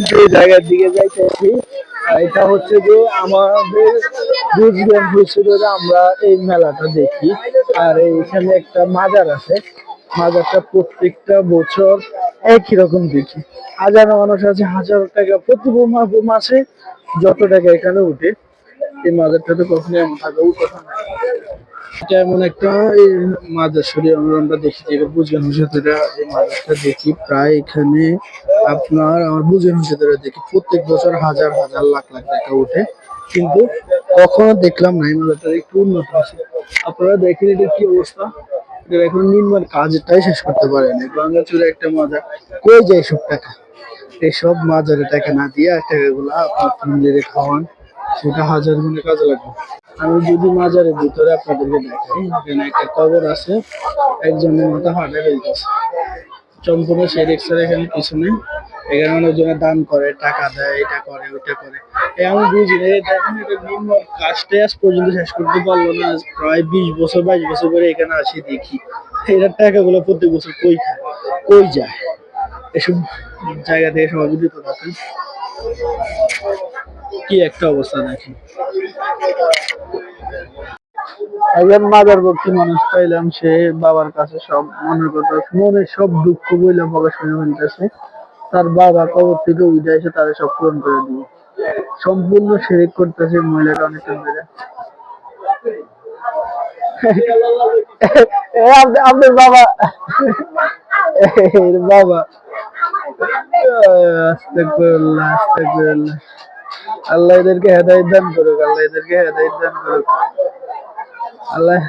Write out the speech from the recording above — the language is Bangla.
যে জায়গার দিকে যাইতেছি এটা হচ্ছে যে আমাদের বুঝগঞ্জ বিশ্ববিদ্যালয়ে আমরা এই মেলাটা দেখি। আর এইখানে একটা মাজার আছে, মাজারটা প্রত্যেকটা বছর একই রকম দেখি। হাজারো মানুষ আছে, হাজার টাকা প্রতি মাসে যত টাকা এখানে উঠে এই মাজারটাতে কখনো এমন টাকা উঠে না। এটা এমন একটা এই মাজার শরীফ আমরা দেখি যে বুঝগঞ্জ বিশ্ববিদ্যালয়ে এই মাজারটা দেখি প্রায় এখানে আপনার আমার বুঝগঞ্জ বিশ্ববিদ্যালয়ে দেখি প্রত্যেক বছর হাজার হাজার লাখ লাখ টাকা উঠে, কিন্তু কখনো দেখলাম না এই মাজারটা একটু উন্নত আছে। আপনারা দেখেন এটা কি অবস্থা, এটা এখন নির্মাণ কাজটাই শেষ করতে পারেনি। গঙ্গাচুরে একটা মাজার, কই যায় সব টাকা? এসব মাজারে টাকা না দিয়ে টাকাগুলো আপনার ফ্যামিলিরে খাওয়ান, সেটা হাজার গুণে কাজে লাগবে। আমি যদি মাজারের ভিতরে আপনাদেরকে দেখাই, এখানে একটা কবর আছে, একজনের মাথা ফাটা হয়ে গেছে, সম্পূর্ণ সেই রিক্সার এখানে কিছু নেই। এখানে অনেকজনে দান করে, টাকা দেয়, এটা করে ওইটা করে। আমি বুঝি না, দেখেন এটা নির্মাণ কাজটাই আজ পর্যন্ত শেষ করতে পারলো না। আজ প্রায় 20 বছর 22 বছর ধরে এখানে আসি দেখি এটার টাকাগুলো প্রত্যেক বছর কই খায়, কই যায়। এসব জায়গা থেকে সবাই বিরত থাকেন। কি একটা অবস্থা দেখেন। একজন মাদার ভক্তি মানুষ পাইলাম, সে বাবার কাছে সব মনের কথা, মনের সব দুঃখ বইলে প্রকাশ করে ফেলতেছে। তার বাবা কবর থেকে উঠে এসে তারা সব পূরণ করে দিবে। সম্পূর্ণ শিরিক করতেছে মহিলাটা অনেকক্ষণ ধরে। আপনার বাবা, এর বাবা, আস্তাগফিরুল্লাহ আস্তাগফিরুল্লাহ। আল্লাহ এদেরকে হেদায়েত দান করুক, আল্লাহ এদেরকে হেদায়েত দান করুক, আল্লাহ।